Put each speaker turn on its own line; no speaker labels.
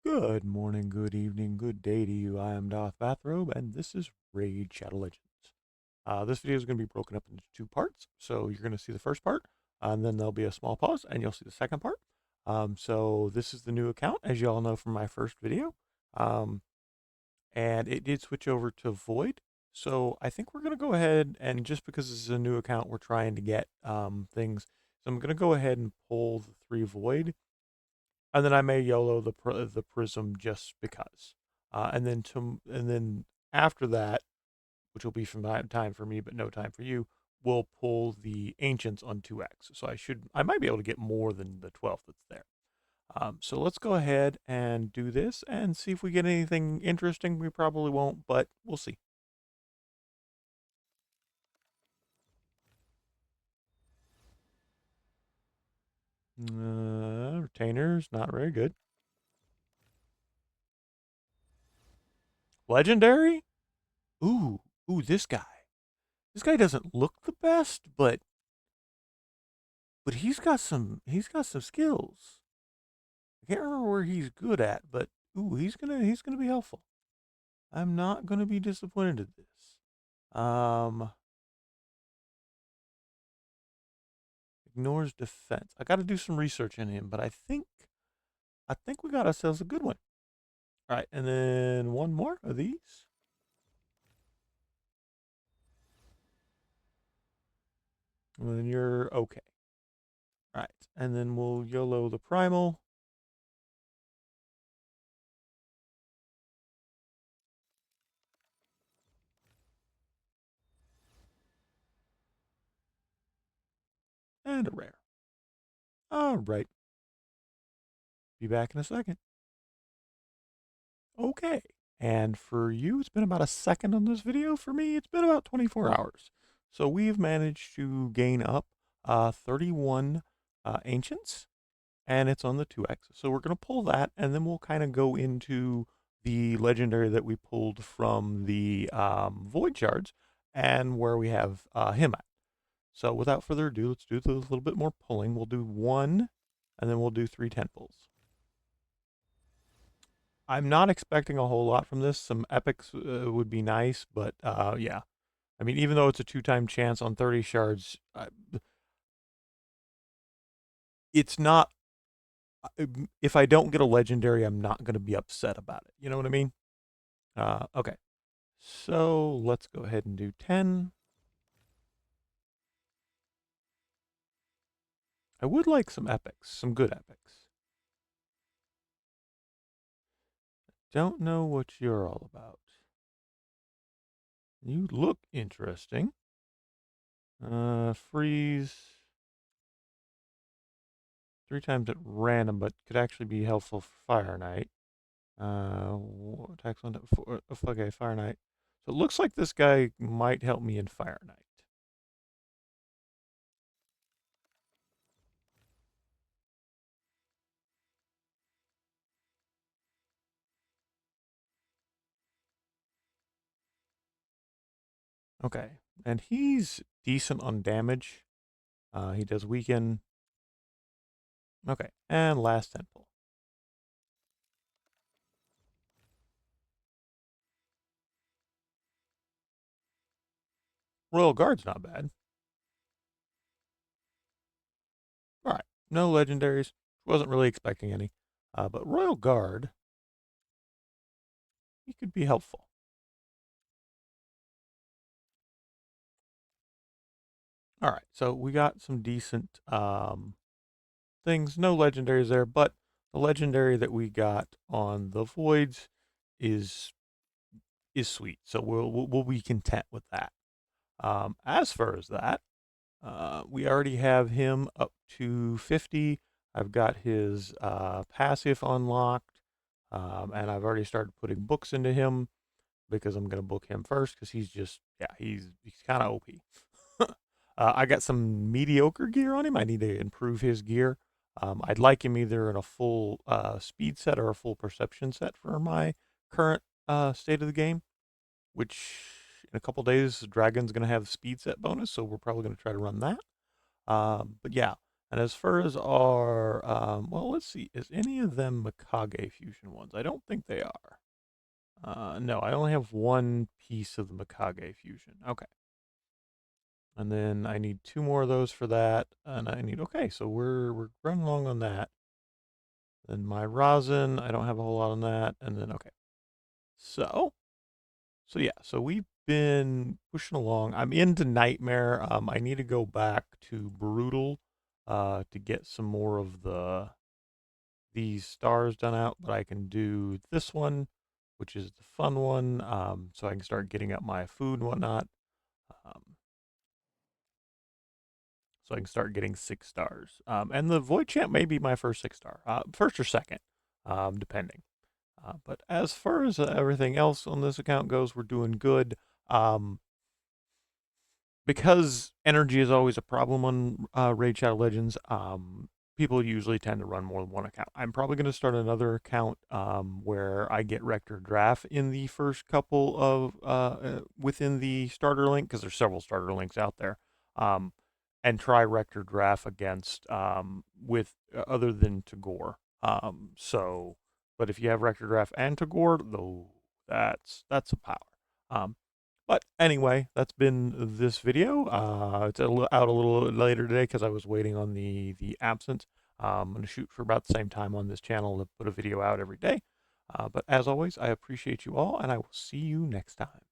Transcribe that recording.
Good morning, good evening, good day to you. I am Doth Bathrobe, and this is Raid Shadow Legends. This video is going to be broken up into two parts. So you're going to see the first part, and then there'll be a small pause, and you'll see the second part. So this is the new account, as you all know from my first video. Um, and it did switch over to Void. So I think we're going to go ahead, and just because this is a new account, we're trying to get things. So I'm going to go ahead and pull the 3 Void, and then I may YOLO the prism just because. And then after that, which will be from time for me but no time for you, we'll pull the ancients on 2x. So I might be able to get more than the 12 that's there. So let's go ahead and do this and see if we get anything interesting. We probably won't, but we'll see. Retainers, not very good. Legendary? Ooh, ooh, this guy. This guy doesn't look the best, but he's got some skills. I can't remember where he's good at, but ooh, he's gonna be helpful. I'm not gonna be disappointed at this. Ignores defense. I got to do some research in him, but I think we got ourselves a good one. All right, and then one more of these. And then you're okay. All right, and then we'll YOLO the primal. And a rare. All right. Be back in a second. Okay. And for you, it's been about a second on this video. For me, it's been about 24 hours. So we've managed to gain up 31 ancients, and it's on the 2x. So we're going to pull that, and then we'll kind of go into the legendary that we pulled from the void shards and where we have him at. So without further ado, let's do a little bit more pulling. We'll do one, and then we'll do 3 10 pulls. I'm not expecting a whole lot from this. Some epics would be nice, but yeah. I mean, even though it's a 2-time chance on 30 shards, it's not. If I don't get a legendary, I'm not going to be upset about it. You know what I mean? Okay. So let's go ahead and do 10. I would like some epics, some good epics. Don't know what you're all about. You look interesting. Freeze. 3 times at random, but could actually be helpful for Fire Knight. Attacks on okay, Fire Knight. So it looks like this guy might help me in Fire Knight. Okay, and he's decent on damage. He does weaken. Okay, and last temple. Royal Guard's not bad. All right, no legendaries. Wasn't really expecting any. But Royal Guard, he could be helpful. All right, so we got some decent things. No legendaries there, but the legendary that we got on the voids is sweet. So we'll be content with that. As far as that, we already have him up to 50. I've got his passive unlocked, and I've already started putting books into him because I'm going to book him first because he's just, yeah, he's kind of OP. I got some mediocre gear on him. I need to improve his gear. I'd like him either in a full speed set or a full perception set for my current state of the game, which in a couple days, Dragon's going to have the speed set bonus, so we're probably going to try to run that. But yeah, And as far as our, well, let's see, is any of them Mikage fusion ones? I don't think they are. No, I only have one piece of the Mikage fusion. Okay. And then I need 2 more of those for that. And I need, okay, so we're running along on that. Then my rosin, I don't have a whole lot on that. And then, okay. So yeah, so we've been pushing along. I'm into Nightmare. I need to go back to Brutal to get some more of these stars done out, but I can do this one, which is the fun one, so I can start getting up my food and whatnot. Um, so I can start getting 6 stars. And the Void Champ may be my first 6 star, first or second, depending. But as far as everything else on this account goes, we're doing good. Because energy is always a problem on Raid Shadow Legends, people usually tend to run more than one account. I'm probably going to start another account where I get Rector Draft in the first couple of within the starter link, because there's several starter links out there, and try Rector Draft against with other than Tagore. But if you have Rector Draft and Tagore, though, that's a power. Um, but anyway, that's been this video. It's out a little later today because I was waiting on the absence. I'm going to shoot for about the same time on this channel to put a video out every day. But as always, I appreciate you all, and I will see you next time.